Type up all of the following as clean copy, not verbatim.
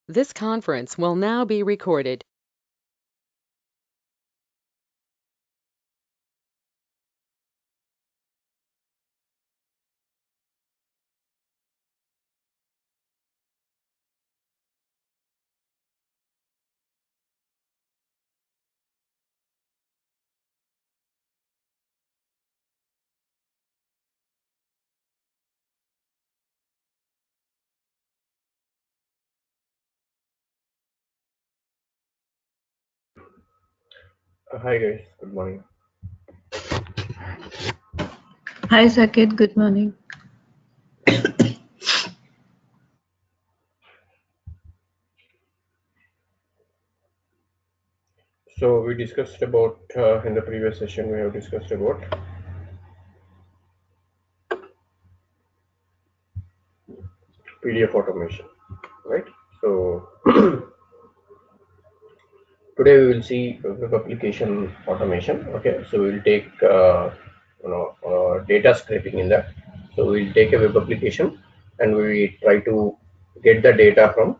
This conference will now be recorded. Hi guys, good morning. Hi Saket, good morning. So we discussed about in the previous session we have discussed about PDF automation, right? So today we will see web application automation. Okay, so we will take data scraping in that. So we'll take a web application and we try to get the data from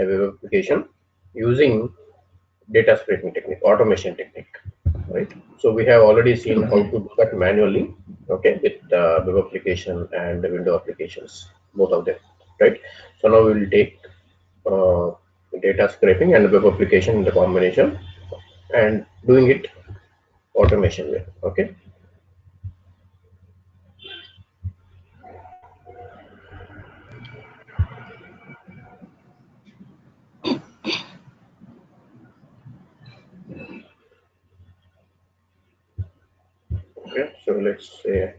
a web application using data scraping technique, automation technique, right? So we have already seen how to do that manually, okay, with web application and the window applications, both of them, right? So now we will take uh, data scraping and web application in the combination and doing it automation way, okay? Okay, so let's say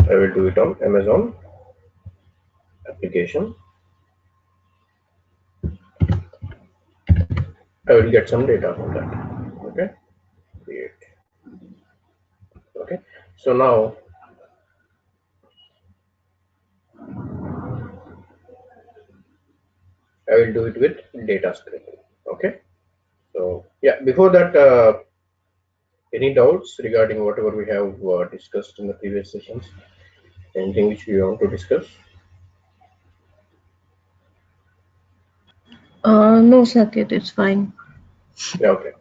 I will do it on Amazon application. I will get some data from that, okay? Create. Okay, so now I will do it with data scraping, okay? So yeah, before that, any doubts regarding whatever we have discussed in the previous sessions? Anything which we want to discuss? No Saket, it's fine. Yeah, okay.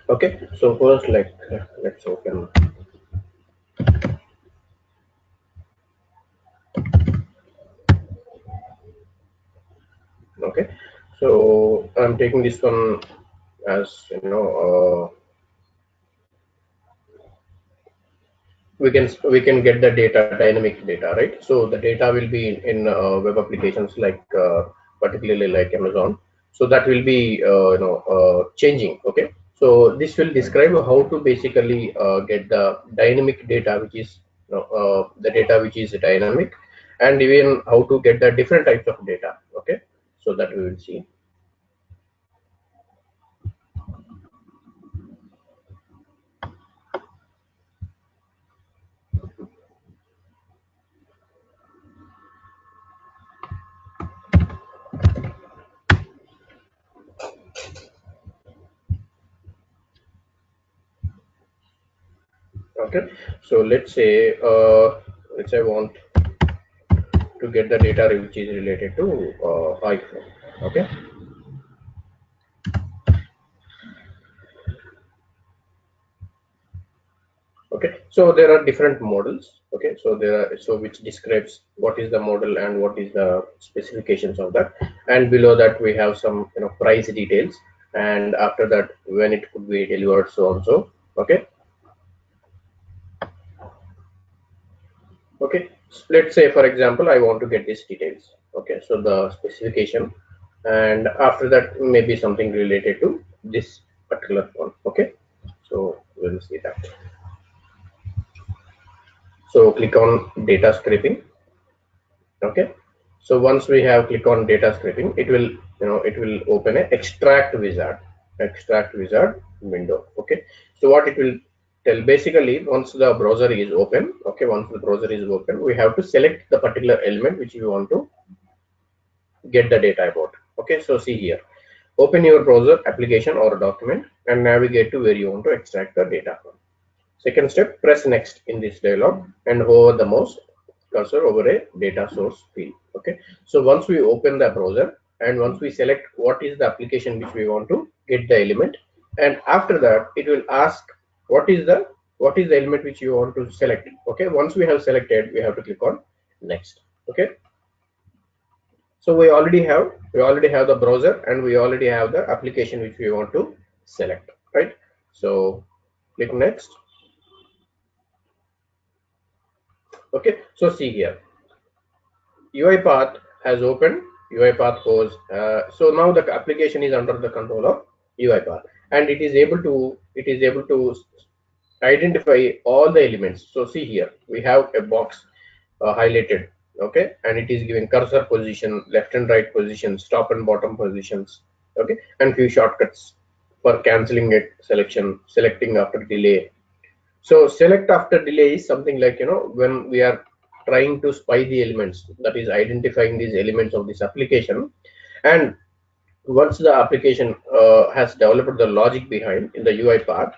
Okay, so first, let's open. Okay, so I'm taking this one as we can get the data, dynamic data, right? So the data will be in web applications like particularly like Amazon. So that will be changing. Okay, so this will describe how to basically get the dynamic data, which is the data which is dynamic, and even how to get the different types of data. Okay, so that we will see. Okay, so let's say I want to get the data which is related to iPhone. Okay, okay, so there are different models. Okay, so there are, so which describes what is the model and what is the specifications of that, and below that we have some price details, and after that when it could be delivered, so on. So okay, okay, let's say for example I want to get these details. Okay, so the specification, and after that maybe something related to this particular one. Okay, so we'll see that. So click on data scraping. Okay, so once we have click on data scraping, it will open a extract wizard window. Okay, so what it will tell, basically once the browser is open, okay, once the browser is open, we have to select the particular element which we want to get the data about. Okay, so see here, open your browser application or document and navigate to where you want to extract the data from. Second step, press next in this dialog and hover the mouse cursor over a data source field. Okay, so once we open the browser and once we select what is the application which we want to get the element, and after that it will ask what is the element which you want to select. Okay, once we have selected, we have to click on next. Okay, so we already have the browser and we already have the application which we want to select, right? So click next. Okay, so see here, UiPath has opened. UiPath pose. So now the application is under the control of UiPath, and it is able to identify all the elements. So see here, we have a box highlighted. Okay, and it is giving cursor position, left and right positions, top and bottom positions. Okay, and few shortcuts for canceling it, selecting after delay. So select after delay is something like, when we are trying to spy the elements, that is identifying these elements of this application, and once the application has developed the logic behind in the UI part.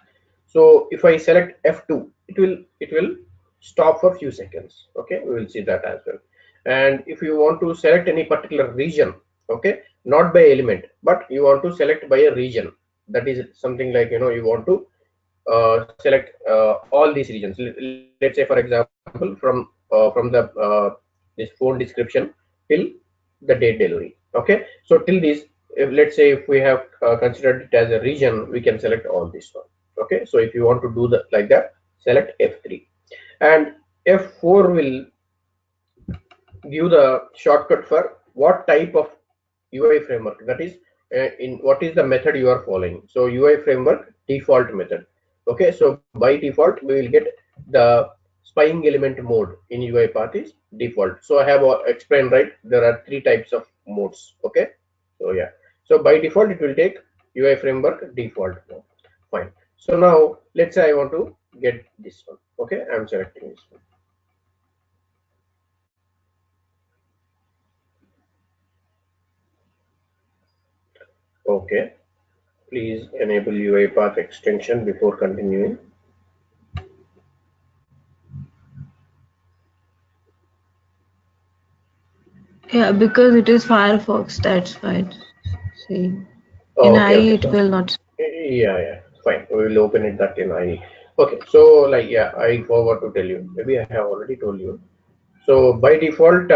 So if I select F2, it will stop for few seconds. Okay, we will see that as well. And if you want to select any particular region, okay, not by element, but you want to select by a region, that is something like, you want to select all these regions. Let's say, for example, from the this phone description till the date delivery. Okay, so till this, if let's say if we have considered it as a region, we can select all this one. Okay, so if you want to do that like that, select F3, and F4 will give the shortcut for what type of UI framework, that is in what is the method you are following. So UI framework default method. Okay, so by default we will get the spying element mode in UiPath is default. So I have explained, right, there are three types of modes. Okay, so yeah, so by default it will take UI framework default mode. Fine. So now let's say I want to get this one. Okay, I'm selecting this one. Okay, please enable UiPath extension before continuing. Yeah, because it is Firefox, that's why. See, in Okay, IE okay. it will not. Yeah, fine. We will open it that in IE. Okay, so like, yeah, I forgot to tell you. Maybe I have already told you. So by default,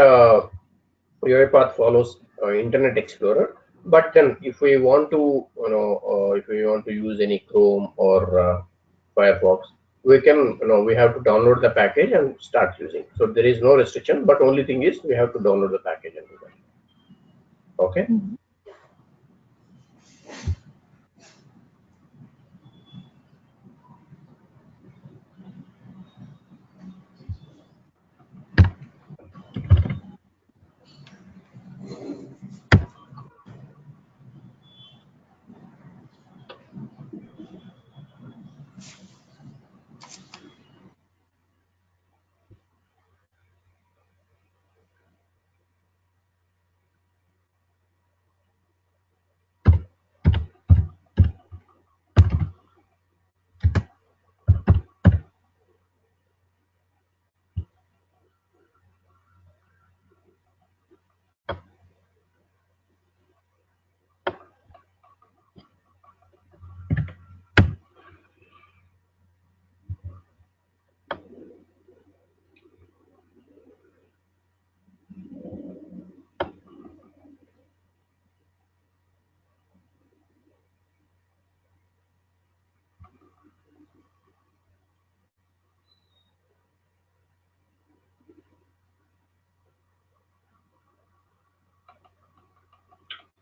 UiPath follows Internet Explorer. But then, if we want to, if we want to use any Chrome or Firefox, we can, we have to download the package and start using. So there is no restriction, but only thing is we have to download the package and do that. Okay. Mhm.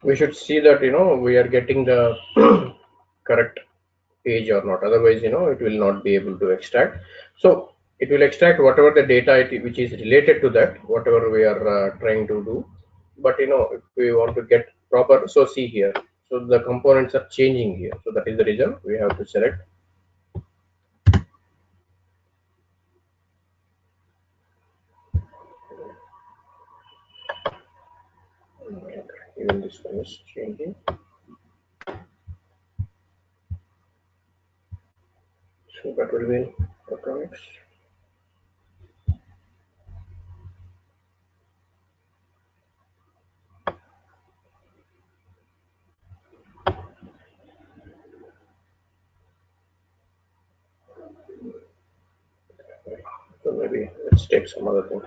We should see that, we are getting the correct page or not, otherwise, it will not be able to extract. So it will extract whatever the data which is related to that, whatever we are trying to do. But if we want to get proper, so see here, so the components are changing here, so that is the reason we have to select. Even this one is changing, so that will be electronics. So maybe let's take some other thing.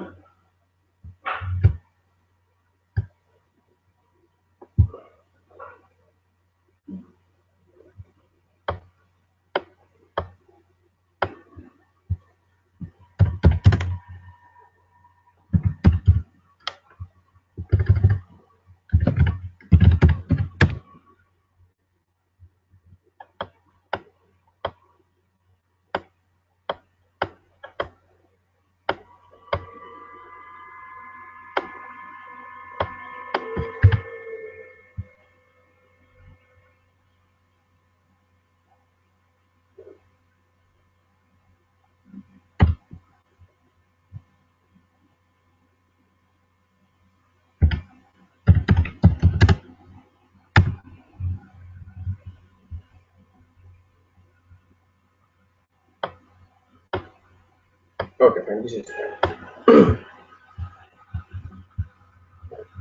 Okay, fine. This is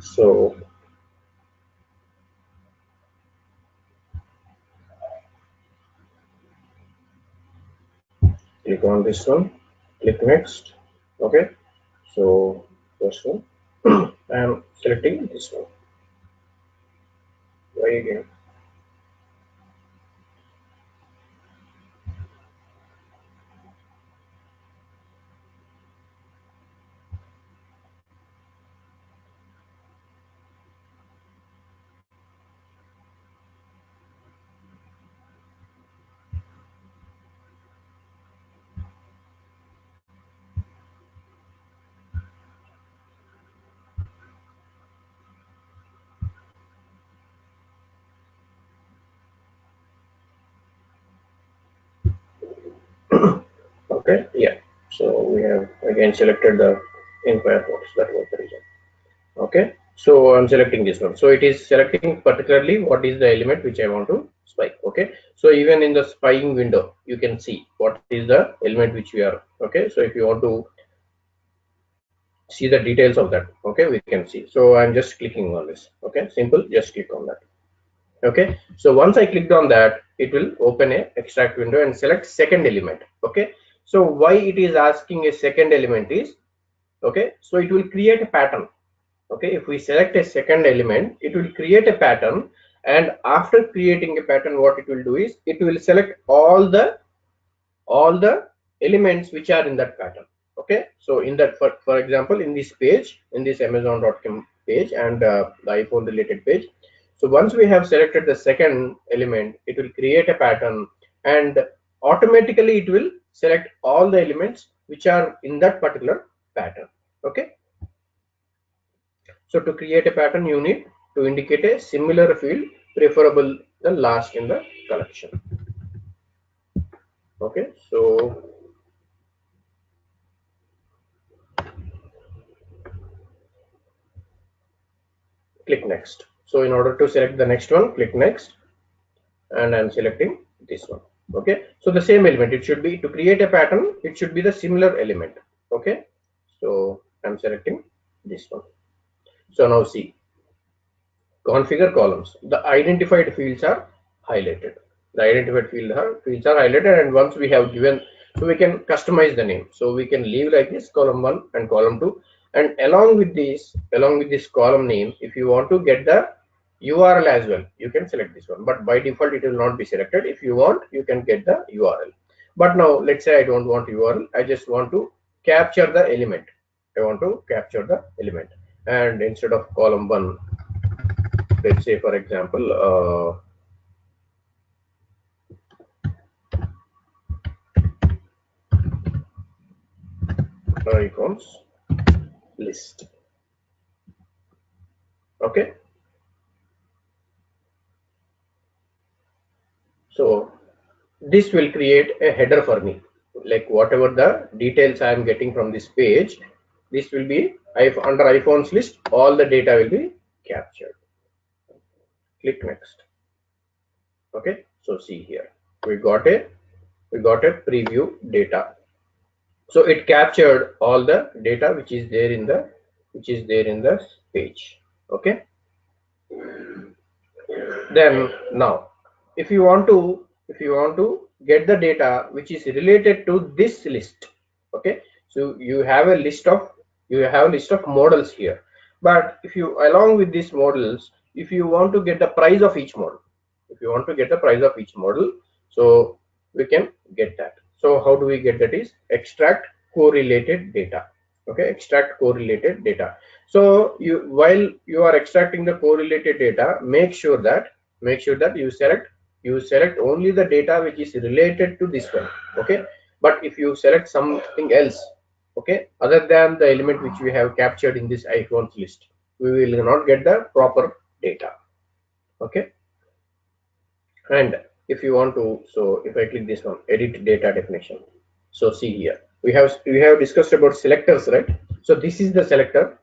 so click on this one, click next. Okay, so first one, I am selecting this one. Why again? Okay, yeah. So we have again selected the in Firefox. That was the reason. Okay, so I'm selecting this one. So it is selecting particularly what is the element which I want to spy. Okay, so even in the spying window, you can see what is the element which we are. Okay, so if you want to see the details of that, okay, we can see. So I'm just clicking on this. Okay, simple, just click on that. Okay, so once I clicked on that, it will open a extract window and select second element. Okay, so why it is asking a second element is, okay, so it will create a pattern. Okay, if we select a second element, it will create a pattern, and after creating a pattern, what it will do is it will select all the elements which are in that pattern. Okay, so in that, for example, in this page, in this amazon.com page and the iPhone related page, so once we have selected the second element, it will create a pattern, and automatically it will select all the elements which are in that particular pattern. Okay, so to create a pattern, you need to indicate a similar field, preferable the last in the collection. Okay, so click next. So in order to select the next one, click next, and I'm selecting this one. Okay, so the same element, it should be, to create a pattern, it should be the similar element. Okay, so I'm selecting this one. So now see, configure columns. The identified fields are highlighted. The identified fields are highlighted, and once we have given, so we can customize the name. So we can leave like this, column 1 and column 2, and along with this column name, if you want to get the URL as well, you can select this one. But by default, it will not be selected. If you want, you can get the URL. But now let's say I don't want URL. I just want to capture the element. I want to capture the element, and instead of column 1, let's say for example icons list. Okay, so this will create a header for me, like whatever the details I am getting from this page, this will be, under iPhones list, all the data will be captured. Click next. Okay, so see here, we got a preview data. So it captured all the data which is there in the page. Okay. Then now, if you want to get the data which is related to this list, okay, so you have a list of models here, but if you, along with these models, if you want to get the price of each model, so we can get that. So how do we get that? Is extract correlated data. Okay, extract correlated data. So while you are extracting the correlated data, make sure that you select only the data which is related to this one. Okay, but if you select something else, okay, other than the element which we have captured in this icons list, we will not get the proper data. Okay. And if you want to, so if I click this one, edit data definition, so see here, we have discussed about selectors, right? So this is the selector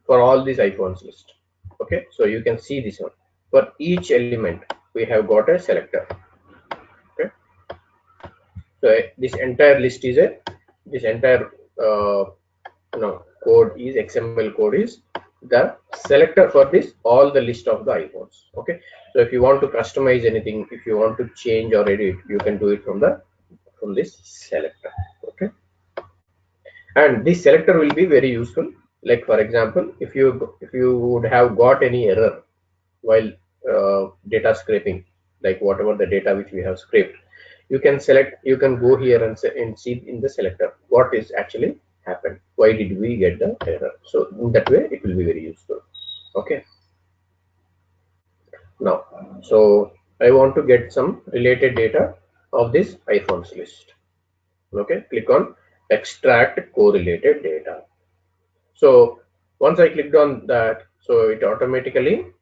for all these icons list. Okay, so you can see this one, for each element we have got a selector. Okay, so this entire list is this entire code is XML code is the selector for this all the list of the icons. Okay, so if you want to customize anything, if you want to change or edit, you can do it from this selector. Okay, and this selector will be very useful. Like for example, if you would have got any error while data scraping, like whatever the data which we have scraped, you can go here and see in the selector what is actually happened, why did we get the error. So in that way it will be very useful. Okay, now, so I want to get some related data of this iPhones list. Okay, click on extract correlated data. So once I clicked on that, so it automatically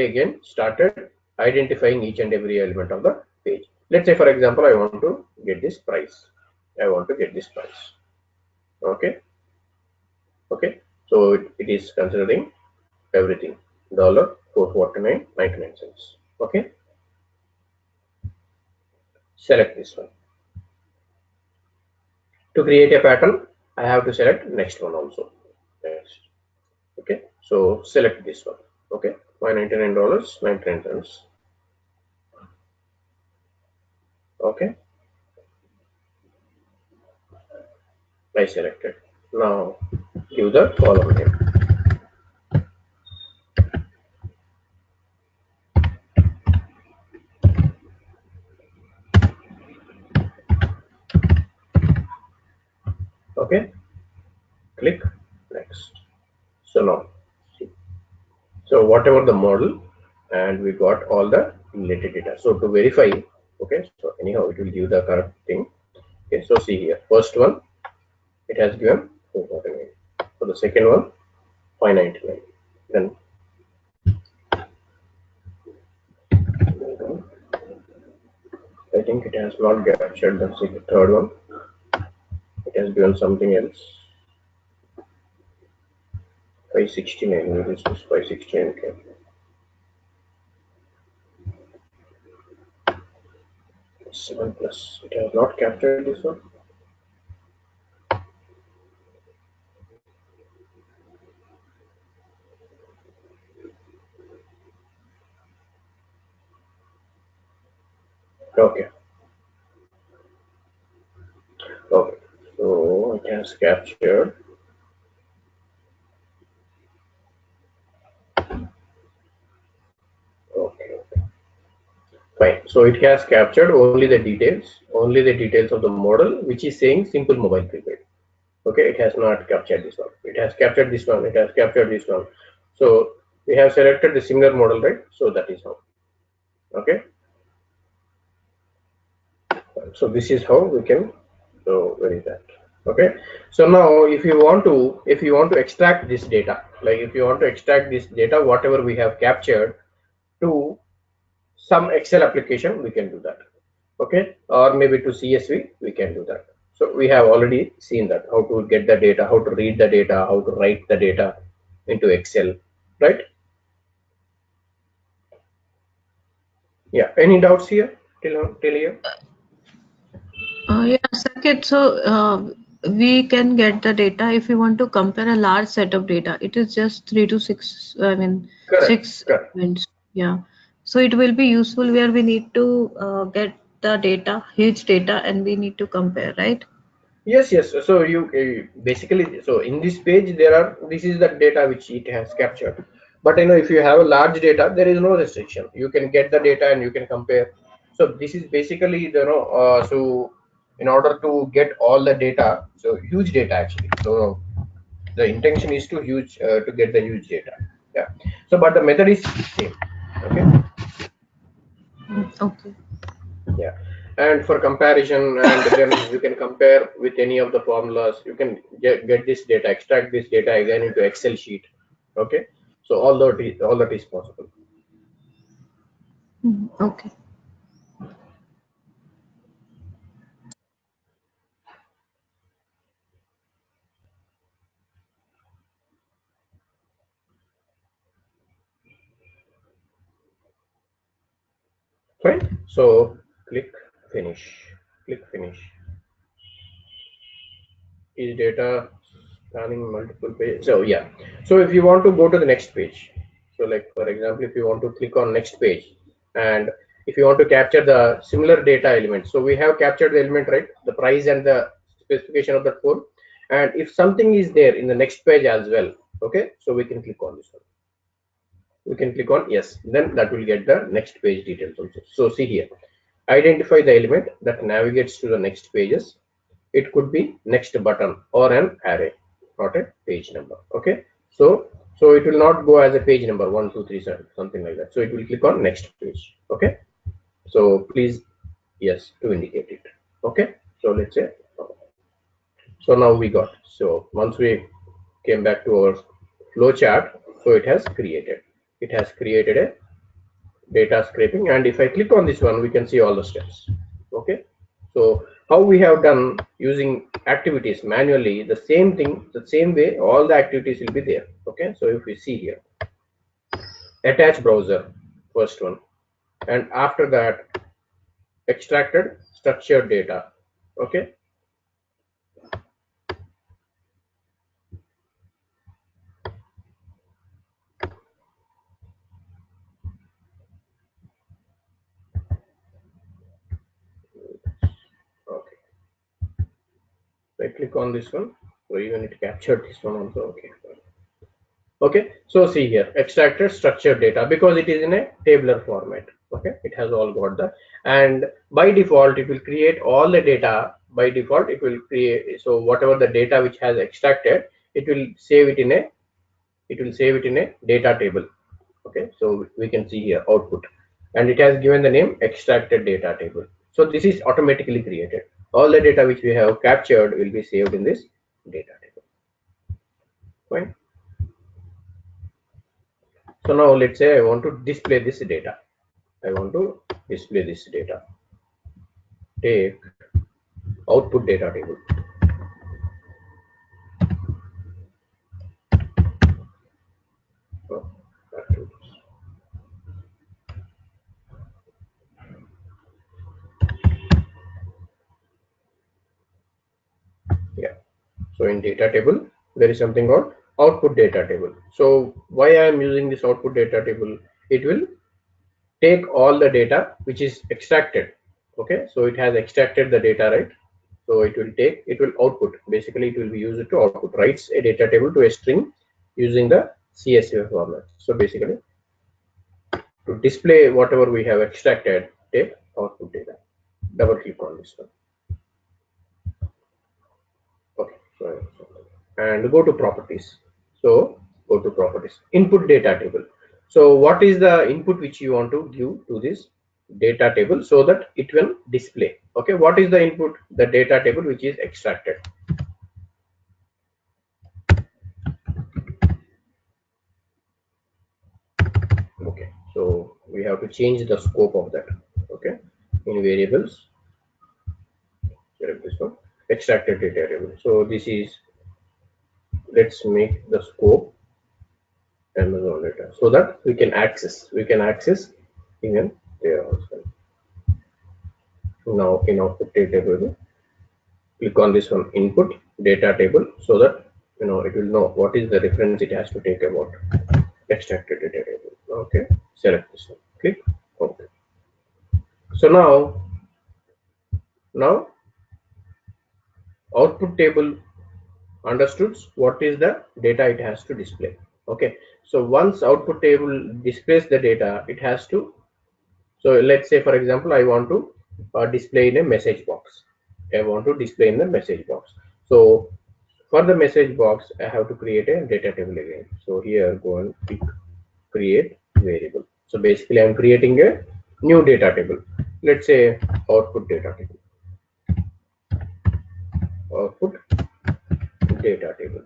again started identifying each and every element of the page. Let's say for example, I want to get this price. Okay. Okay. So it is considering everything. $449.99. Okay. Select this one. To create a pattern, I have to select next one also. Next. Okay. So select this one. Okay. $599.99. Okay. I selected. Now give the column name. Okay, click next. So now see. So whatever the model, and we got all the related data. So to verify, okay, so anyhow it will give the correct thing. Okay, so see here, first one it has given 449. For the second one 599. Then I think it has not captured the third one. It has given something else. 569. This is 569. Okay. 7 plus. It has not captured this one. Okay. Okay. So it has captured. Okay. Fine. So it has captured only the details of the model, which is saying simple mobile prepaid. Okay. It has not captured this one. It has captured this one. It has captured this one. So we have selected the similar model, right? So that is how. Okay. So this is how we can. So where is that? Okay. So now if you want to extract this data, like if you want to extract this data, whatever we have captured, to some Excel application, we can do that. Okay, or maybe to CSV, we can do that. So we have already seen that, how to get the data, how to read the data, how to write the data into Excel, right? Yeah, any doubts here till here? Yeah, Saket, so we can get the data if we want to compare a large set of data. It is just 3 to 6, I mean, Correct, six correct. elements. Yeah. So it will be useful where we need to get the data, huge data, and we need to compare, right? Yes, yes. So you basically, so in this page there are, this is the data which it has captured. But if you have a large data, there is no restriction. You can get the data and you can compare. So this is basically so in order to get all the data, so huge data actually. So the intention is to get the huge data. Yeah. So but the method is same. Okay. Okay. Yeah, and for comparison, and then you can compare with any of the formulas. You can get this data, extract this data again into Excel sheet. Okay, so all that is possible. Okay. Fine. So click finish. Click finish. Is data spanning multiple pages? So yeah. So if you want to go to the next page, so like for example, if you want to click on next page, and if you want to capture the similar data element, so we have captured the element, right? The price and the specification of that phone. And if something is there in the next page as well, okay, so we can click on this one. We can click on yes, then that will get the next page details also. So see here, identify the element that navigates to the next pages. It could be next button or an array, not a page number. Okay, so it will not go as a page number 1 2 3 7 something like that. So it will click on next page. Okay, so please yes to indicate it. Okay, so let's say, so now we got, so once we came back to our flow chart, so it has created a data scraping, and if I click on this one, we can see all the steps. Okay, so how we have done using activities manually, the same thing, the same way all the activities will be there. Okay, so if we see here, attach browser, first one, and after that extracted structured data. Okay, okay, so I click on this one, so even it captured this one also. Okay, okay, so see here, extracted structured data, because it is in a tabular format. Okay, it has all got that, and by default it will create all the data. By default it will create, so whatever the data which has extracted, it will save it in a, data table. Okay, so we can see here output, and it has given the name extracted data table. So this is automatically created. All the data which we have captured will be saved in this data table. Fine. So now let's say I want to display this data. I want to display this data. Take output data table. Oh, yeah. So in data table, there is something called output data table. So why I am using this output data table? It will take all the data which is extracted. Okay, so it has extracted the data, right? So it will output, basically it will be used to output, writes a data table to a string using the CSV format. So basically to display whatever we have extracted, take output data. Double click on this one. Okay, and go to properties. So go to properties, input data table. So what is the input which you want to give to this data table so that it will display? Okay, what is the input? The data table which is extracted. Okay, so we have to change the scope of that. Okay, in variables, select this one, extracted data table. So this is, let's make the scope Amazon data so that we can access even there also. Now in output data table, click on this one, input data table, so that it will know what is the reference it has to take about extracted data table. Okay, select this one, click OK. So now output table understood what is the data it has to display. Okay, so once output table displays the data, it has to, so let's say for example I want to display in a message box. I want to display in the message box. So for the message box I have to create a data table again. So here go and click create variable. So basically I'm creating a new data table. Let's say output data table, output data table.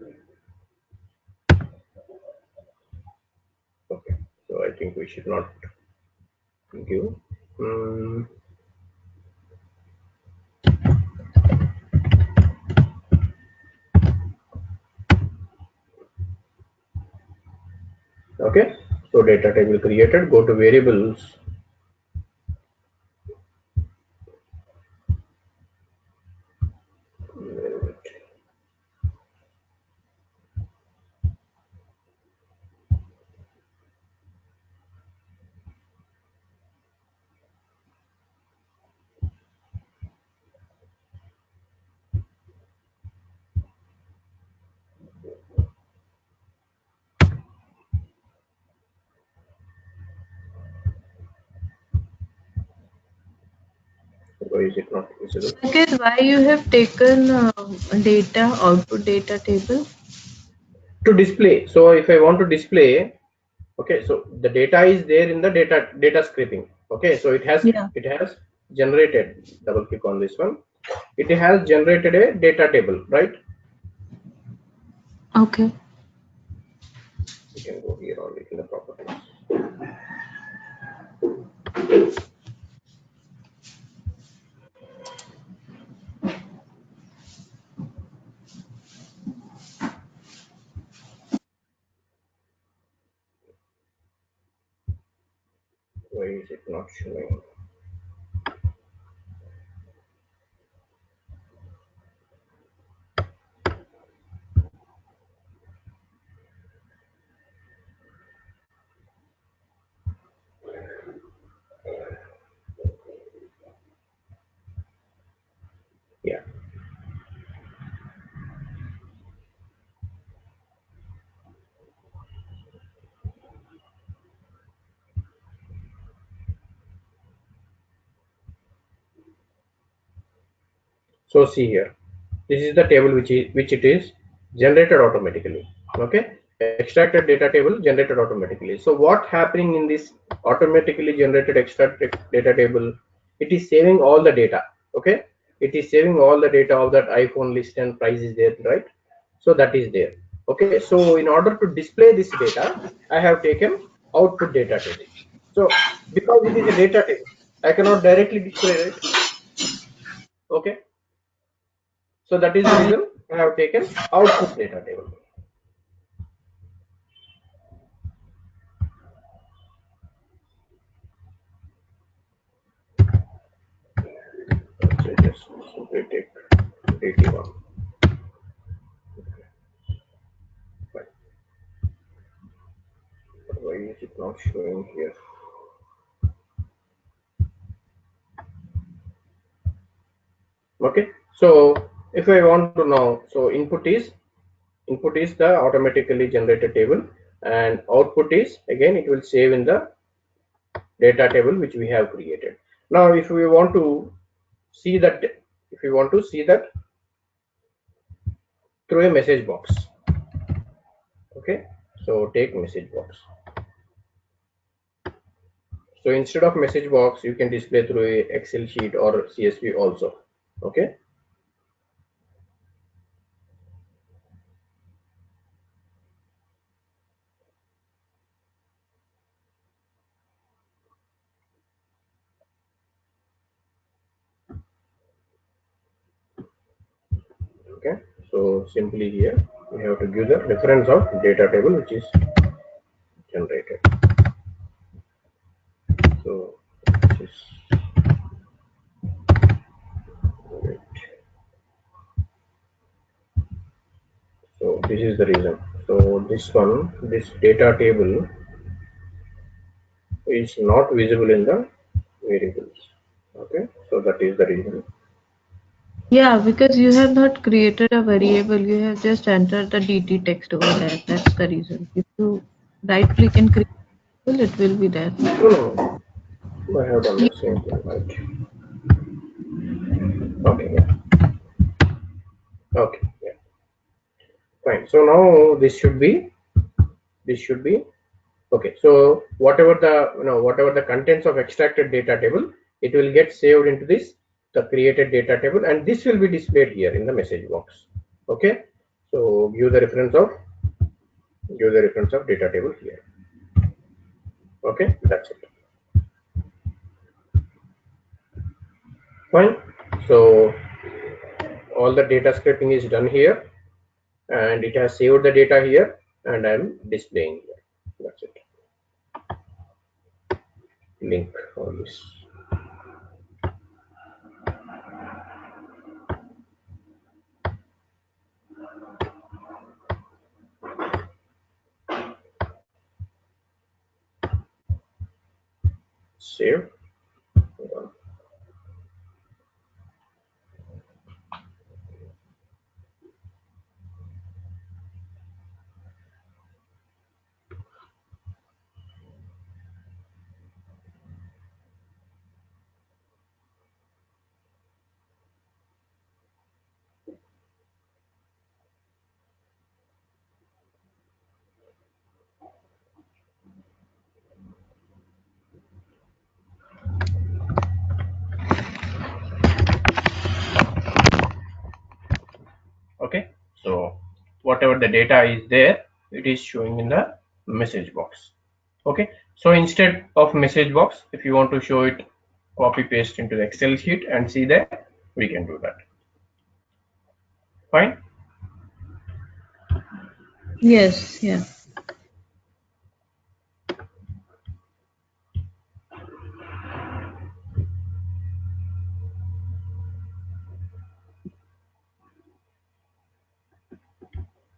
Okay, so I think we should not give okay, so data table created. Go to variables. Why is it not visible? Saket, why you have taken data output data table? To display. So if I want to display, okay, so the data is there in the data scraping. Okay, so Yeah. it has generated, double click on this one, it has generated a data table, right? Okay. You can go here only in the properties. Why is it not showing? Yeah, so see here, this is the table which it is generated automatically. Okay, extracted data table generated automatically. So what happening in this automatically generated extracted data table, it is saving all the data. Okay, it is saving all the data of that iPhone list and price is there, right? So that is there. Okay, so in order to display this data I have taken output data table. So because it is a data table, I cannot directly display it. Okay, so that is the reason I have taken output data table. So just simply take DT1. But why is it not showing here? Okay, so if I want to know, so input is the automatically generated table, and output is again it will save in the data table which we have created. Now if we want to see that, if we want to see that through a message box, okay, so take message box. So instead of message box you can display through a Excel sheet or CSV also. Okay, okay, so simply here we have to give the reference of data table which is generated. So this is, wait, So this is the reason. So this data table is not visible in the variables. Okay, so that is the reason. Yeah, because you have not created a variable, you have just entered the DT text over there. That's the reason. If you right click and create a variable, it will be there. No, no, I have done the same thing, right? Okay, yeah. Okay, yeah, fine. So now this should be okay. So whatever the contents of extracted data table, it will get saved into the created data table, and this will be displayed here in the message box. Okay, so give the reference of data table here. Okay, that's it. Fine. So all the data scraping is done here, and it has saved the data here, and I'm displaying here. That's it. Link all this. Save. Okay, so whatever the data is there, it is showing in the message box. Okay, so instead of message box, if you want to show it, copy paste into the Excel sheet and see that, we can do that. Fine. Yes, yeah.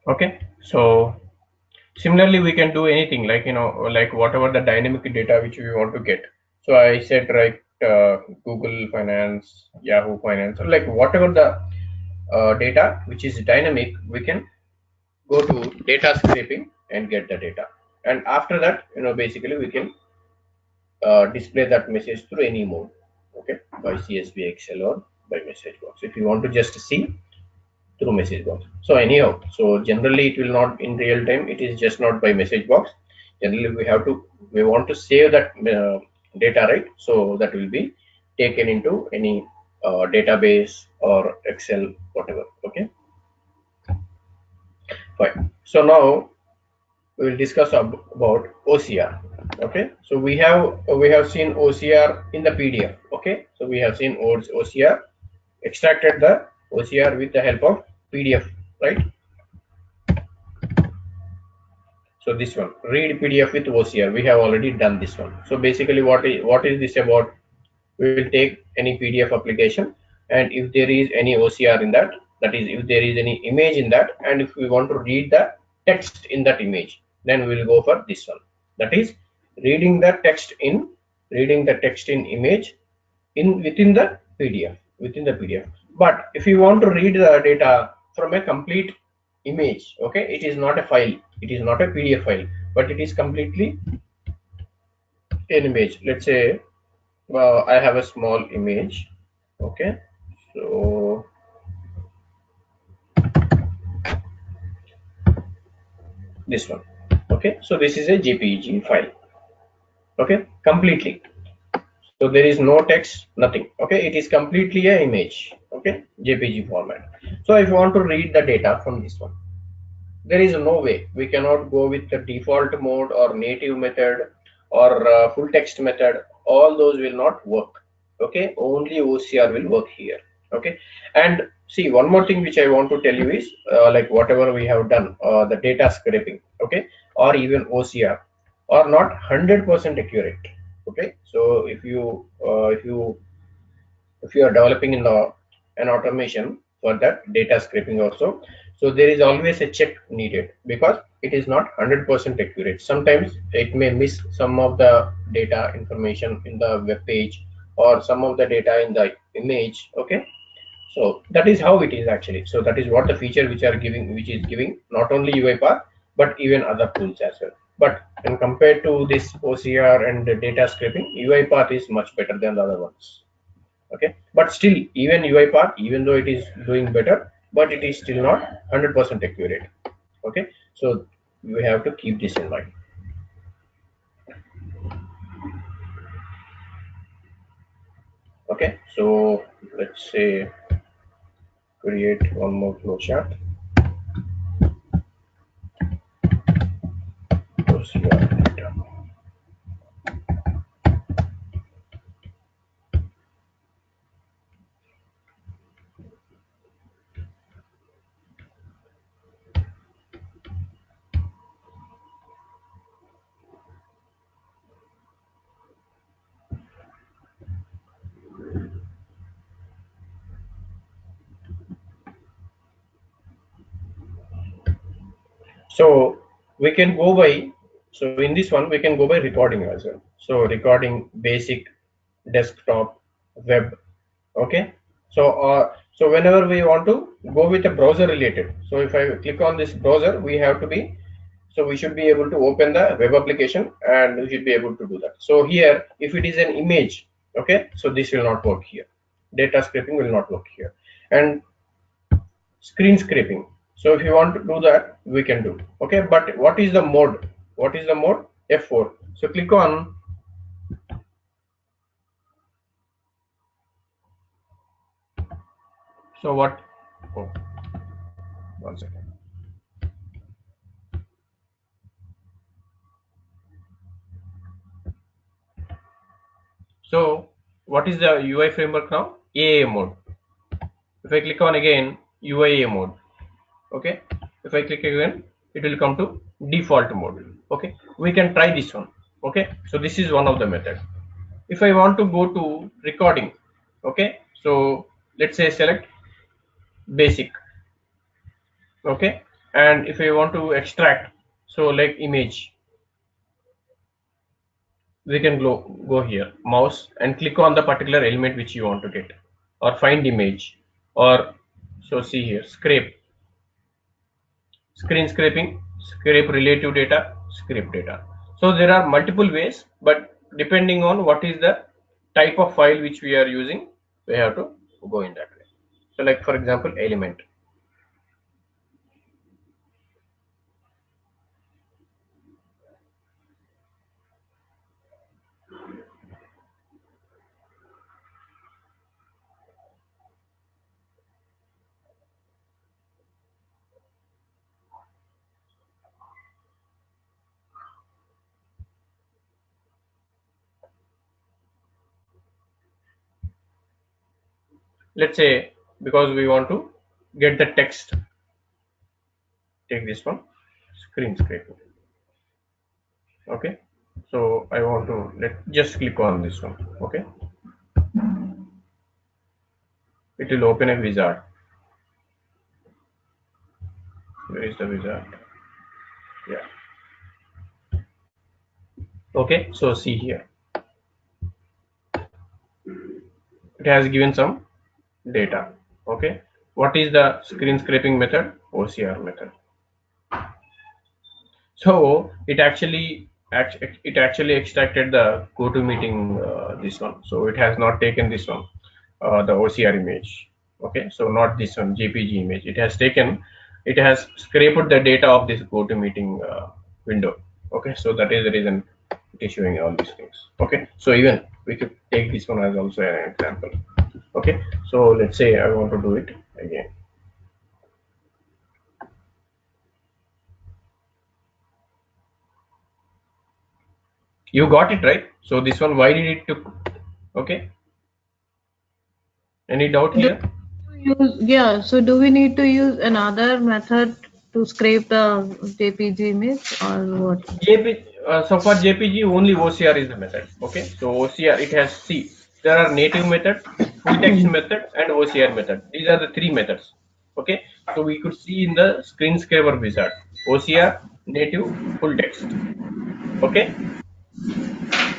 Okay, so similarly we can do anything, like like whatever the dynamic data which we want to get. So I said, right, Google Finance, Yahoo Finance, or like whatever the data which is dynamic, we can go to data scraping and get the data, and after that, basically we can display that message through any mode. Okay, by CSV, Excel, or by message box, if you want to just see through message box. So anyhow, so generally it will not in real time, it is just not by message box. Generally we want to save that data, right? So that will be taken into any database or Excel, whatever. Okay, fine. So now we will discuss about OCR. Okay, so we have seen OCR in the PDF. Okay, so we have seen OCR, extracted the OCR with the help of PDF, right? So this one, read PDF with OCR, we have already done this one. So basically what is this about? We will take any PDF application, and if there is any OCR in that, that is if there is any image in that, and if we want to read the text in that image, then we will go for this one. That is reading the text in image in within the PDF. But if you want to read the data from a complete image, okay, it is not a file, it is not a PDF file, but it is completely an image. Let's say I have a small image. Okay, so this one. Okay, so this is a JPEG file. Okay, completely. So there is no text, nothing. Okay, it is completely a image. Okay, JPG format. So if you want to read the data from this one, there is no way. We cannot go with the default mode or native method or full text method. All those will not work. Okay, only OCR will work here. Okay, and see, one more thing which I want to tell you is like whatever we have done, the data scraping, okay, or even OCR, are not 100% accurate. Okay, so if you are developing in an automation for that data scraping also, So there is always a check needed because it is not 100% accurate. Sometimes it may miss some of the data information in the web page or some of the data in the image. Okay, so that is how it is actually. So that is what the feature which is giving not only UiPath but even other tools as well. But when compared to this OCR and the data scraping, UiPath is much better than the other ones. Okay, but still even UiPath, even though it is doing better, but it is still not 100% accurate. Okay, so we have to keep this in mind. Okay, so let's say create one more flowchart. OCR data. So we can go by, so in this one we can go by recording as well. So recording, basic, desktop, web. Okay, so whenever we want to go with a browser related, so if I click on this browser, we have to be, so we should be able to open the web application and we should be able to do that. So here if it is an image, okay, so this will not work here, data scraping will not work here. And screen scraping, so if you want to do that we can do. Okay, but what is the mode, what is the mode? F4. So click on, so what, oh, 1 second. So what is the UI framework now? AA mode. If I click on again UIA mode, okay, if I click again it will come to default mode. Okay, we can try this one. Okay, so this is one of the method. If I want to go to recording, okay, so let's say select basic. Okay, and if I want to extract, so like image, we can go here mouse and click on the particular element which you want to get, or find image, or so see here scrape, screen scraping, scrape relative data, scrape data. So there are multiple ways, but depending on what is the type of file which we are using, we have to go in that way. So like for example element. Let's say because we want to get the text, take this one, screen scraping. Okay, so I want to just click on this one. Okay, it will open a wizard. Where is the wizard? Yeah. Okay, so see here, it has given some data. Okay, what is the screen scraping method? OCR method. So it actually extracted the GoToMeeting this one. So it has not taken this one, the OCR image. Okay, so not this one JPG image. It has taken, it has scraped the data of this GoToMeeting window. Okay, so that is the reason it is showing all these things. Okay, so even we could take this one as also an example. Okay, so let's say I want to do it again. You got it right. So this one, why did it took? Okay, any doubt here? Yeah, so do we need to use another method to scrape the JPG image or what? So for JPG only OCR is the method. Okay, so OCR it has, see, there are native method, full text method, and OCR method. These are the three methods. Okay, So we could see in the screen scraper wizard, OCR native full text. Okay.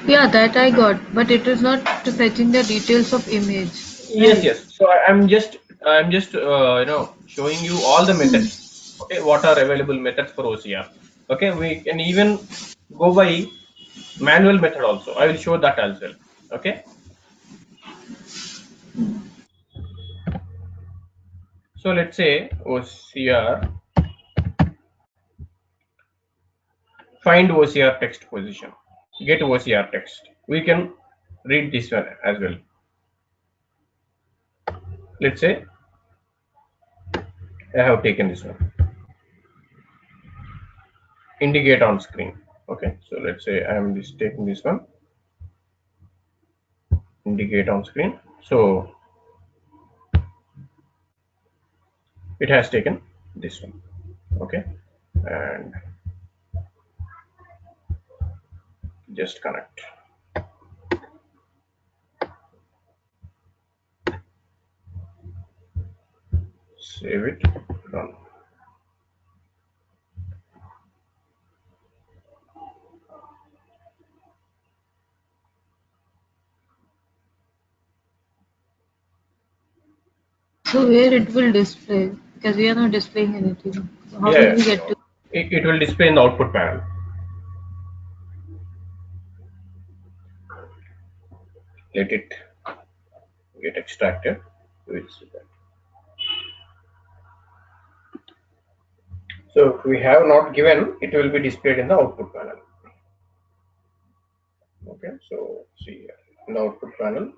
Yeah, that I got, but it is not fetching the details of image, Yes, right? yes. So I'm just showing you all the methods. Okay, what are available methods for OCR? Okay, we can even go by manual method also. I will show that as well. Okay. So let's say OCR, find OCR text position, get OCR text. We can read this one as well. Let's say I have taken this one, indicate on screen. Okay, so let's say I am just taking this one, indicate on screen. So it has taken this one. Okay, and just connect, save it, run. So where it will display, because we are not displaying anything. So how Yeah, will yeah. we get to? It will display in the output panel. Let it get extracted. We'll see that. So if we have not given, it will be displayed in the output panel. Okay, so see here in the output panel.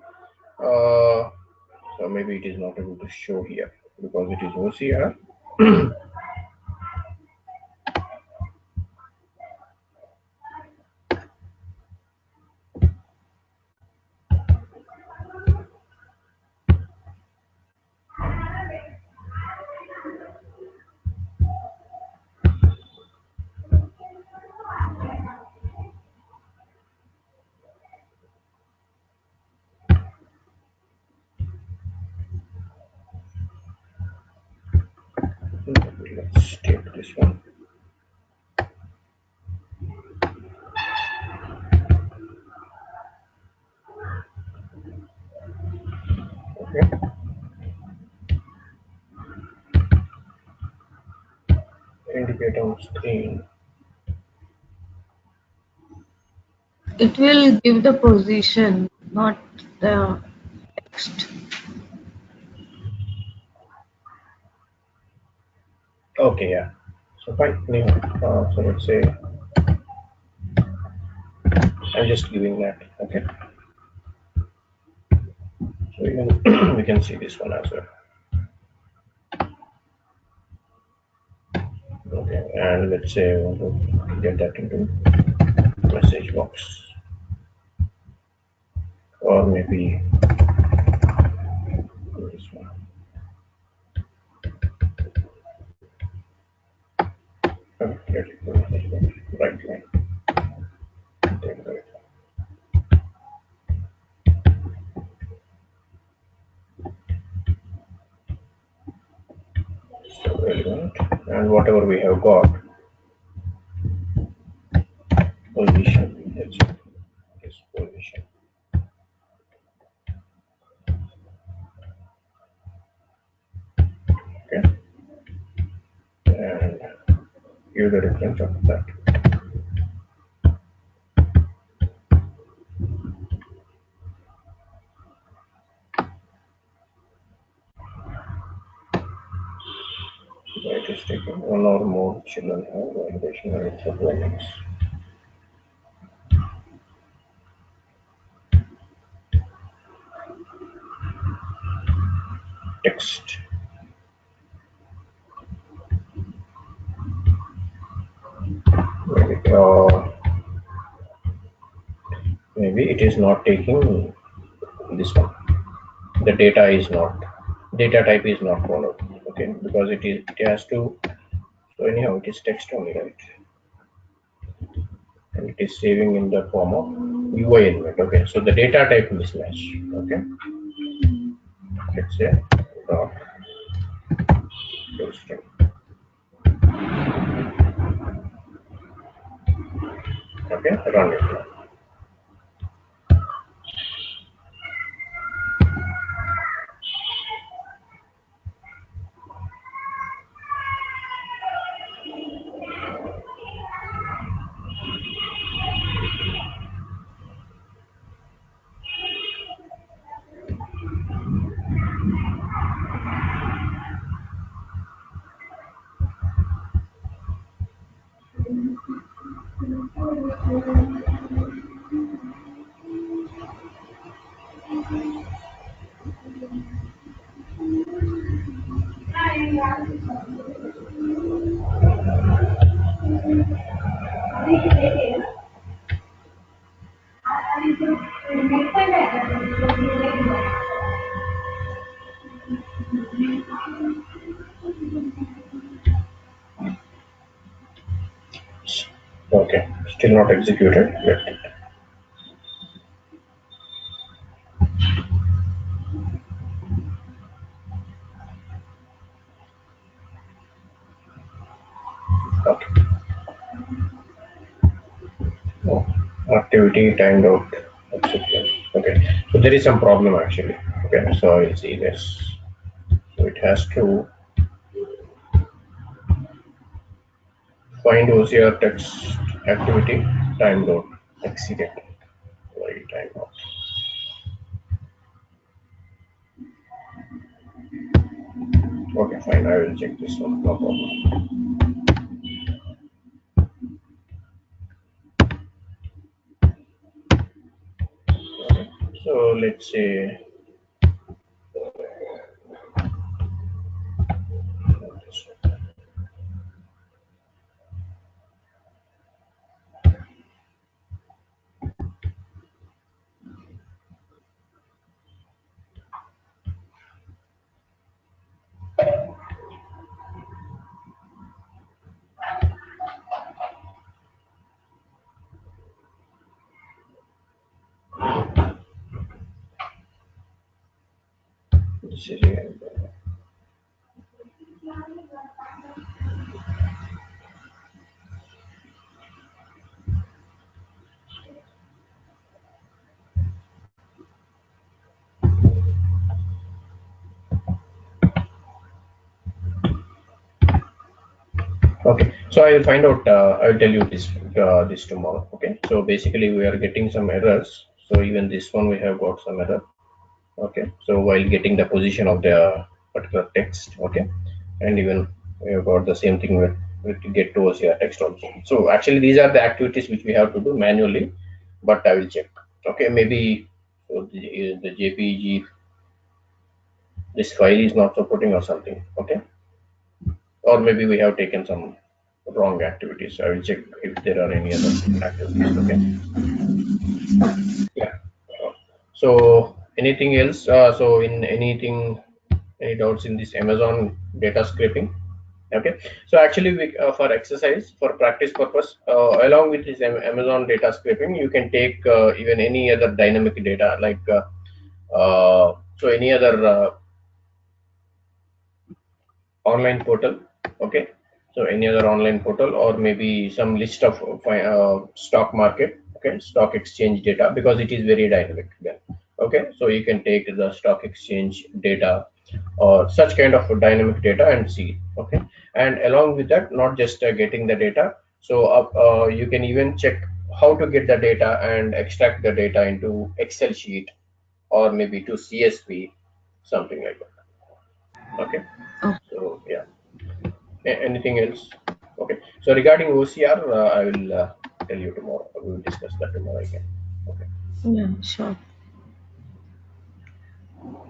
So maybe it is not able to show here because it is OCR. Let's take this one. Okay. Indicate on screen. It will give the position, not the text. Okay, yeah. So fine. So let's say I'm just giving that. Okay. So we can see this one as well. Okay, and let's say I want to get that into message box, or maybe this one. Okay, let it go message box. Right line. Take the right line. So relevant, and whatever we have got, position. Let's say this position. Okay, and give the reference of that. So it is taking one or more children have validation and performance. Text. Maybe, maybe it is not taking this one. The data type is not followed. Okay, because it has to. So anyhow, it is text only, right? And it is saving in the form of UI element. Okay, so the data type mismatch. Okay, let's say dot equals string. Okay, run it now. Okay, still not executed. Let it. Okay. Oh, activity timed out. Okay, so there is some problem actually. Okay, so I'll see this. So it has to find OCR text activity timed out exceeded. Why timed out? Okay, fine. I will check this one. No problem. Okay. So let's say this is okay. So I will find out. I will tell you this tomorrow. Okay. So basically, we are getting some errors. So even this one, we have got some error. Okay. So while getting the position of the particular text. Okay. And even we have got the same thing with to get to OCR text also. So actually, these are the activities which we have to do manually, but I will check. Okay. Maybe so the JPG this file is not supporting or something. Okay. Or maybe we have taken some wrong activities. I will check if there are any other activities. Okay. Yeah. So anything else? So in anything, any doubts in this Amazon data scraping? Okay. So actually, we, for exercise, for practice purpose, along with this Amazon data scraping, you can take even any other dynamic data like so any other online portal. Okay, so any other online portal or maybe some list of stock market, okay, stock exchange data, because it is very dynamic then. Okay, so you can take the stock exchange data or such kind of dynamic data and see. Okay, and along with that, not just getting the data, so you can even check how to get the data and extract the data into Excel sheet or maybe to CSV, something like that. Okay, Oh, so yeah. Anything else? Okay. So regarding OCR, I will tell you tomorrow. We will discuss that tomorrow again. Okay. yeah, sure.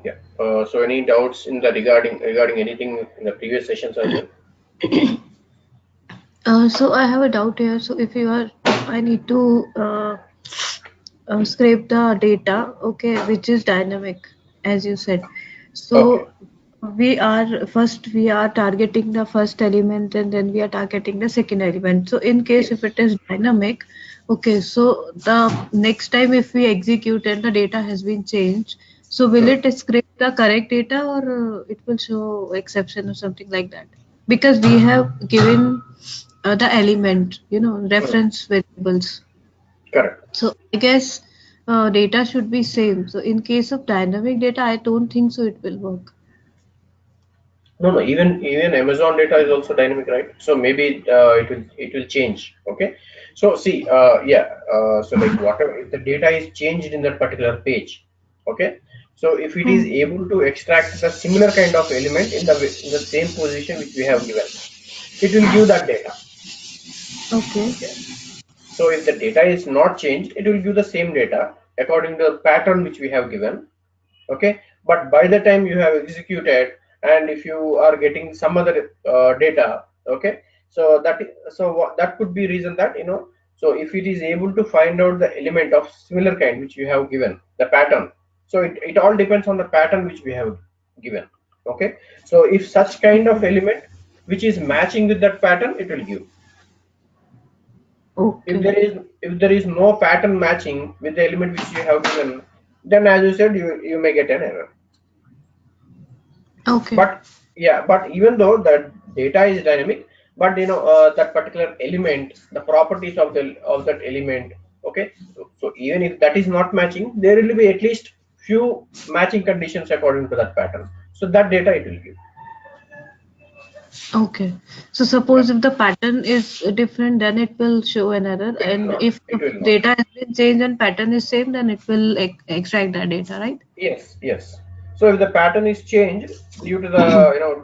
Yeah. So any doubts in the regarding anything in the previous sessions as well? So I have a doubt here. So if you are, I need to scrape the data, okay, which is dynamic, as you said. Okay. So we are targeting the first element and then we are targeting the second element. So in case if Yes. it is dynamic, okay, so the next time if we execute and the data has been changed, so will Hmm. it scrape the correct data or it will show exception or something like that? because we have given the element, reference variables. Correct. So I guess data should be same. So in case of dynamic data, I don't think so it will work. No, no. Even Amazon data is also dynamic, right? So maybe it will change. Okay. So see, yeah. So like whatever, if the data is changed in that particular page, okay. So if it is Hmm. able to extract the similar kind of element in the same position which we have given, it will give that data. Okay. Okay. So if the data is not changed, it will give the same data according to the pattern which we have given. Okay, but by the time you have executed, and if you are getting some other data, okay, so that could be reason that so if it is able to find out the element of similar kind which you have given the pattern, so it all depends on the pattern which we have given. Okay, so if such kind of element which is matching with that pattern, it will give. if Okay. there is if there is no pattern matching with the element which you have given, then as you said, you may get an error. Okay. But yeah, but even though the data is dynamic, but that particular element, the properties of that element, okay, so even if that is not matching, there will be at least few matching conditions according to that pattern, so that data it will give. Okay. So Yeah, suppose if the pattern is different, then it will show an error. it will And not, if it the will not. data has been changed and pattern is same, then it will extract that data, right? Yes, yes. So if the pattern is changed due to the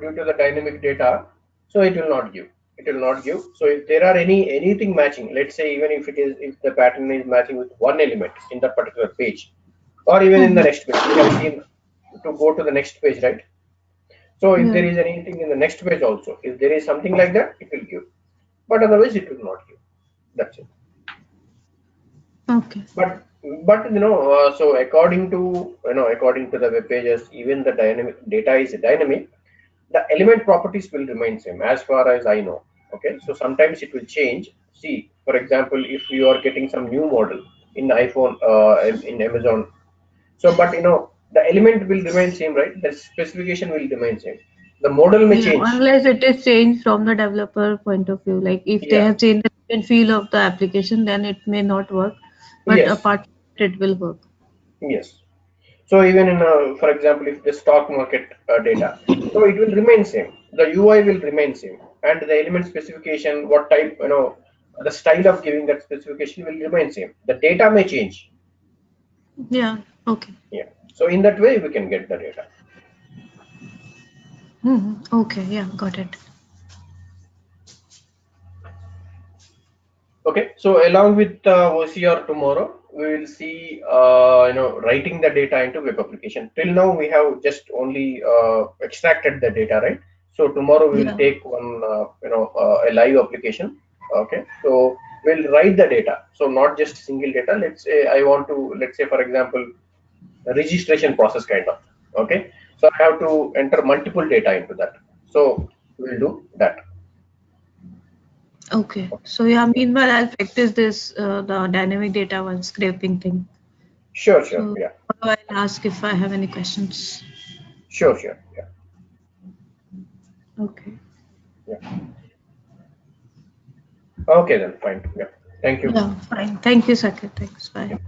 due to the dynamic data, so it will not give. It will not give. So if there are anything matching, let's say even if the pattern is matching with one element in that particular page, or even in the Mhm. next page, we have seen to go to the next page, right? So if there Yeah. is anything in the next page also, if there is something like that, it will give. But otherwise, it will not give. That's it. Okay. But so according to the web pages, even the dynamic data is dynamic, the element properties will remain same as far as I know. Okay, so sometimes it will change. See, for example, if you are getting some new model in iPhone, in Amazon, so but the element will remain same, right? The specification will remain same. The model may Yeah, change. unless it is changed from the developer point of view. Like if they Yeah. have changed the look and feel of the application, then it may not work. But Yes. apart from it, it will work. Yes. So even in, for example, if the stock market data, so it will remain same. The UI will remain same, and the element specification, what type, the style of giving that specification will remain same. The data may change. Yeah. Okay. Yeah. So in that way, we can get the data. Okay. Yeah. Got it. Okay. So along with OCR tomorrow, we will see, writing the data into web application. Till now, we have just only extracted the data, right? So tomorrow we will Yeah. take one, a live application. Okay. So we'll write the data. So not just single data. Let's say let's say for example, a registration process kind of. Okay. So I have to enter multiple data into that. So we'll do that. Okay. Okay. So yeah, Yeah. meanwhile, I'll practice this, the dynamic data one scraping thing. Sure. Sure. So Yeah. I'll ask if I have any questions. Sure. Sure. Yeah. Okay. Yeah. Okay then, fine. Yeah. Thank you. Yeah, fine. Thank you, Saket. Thanks. Bye. Yeah.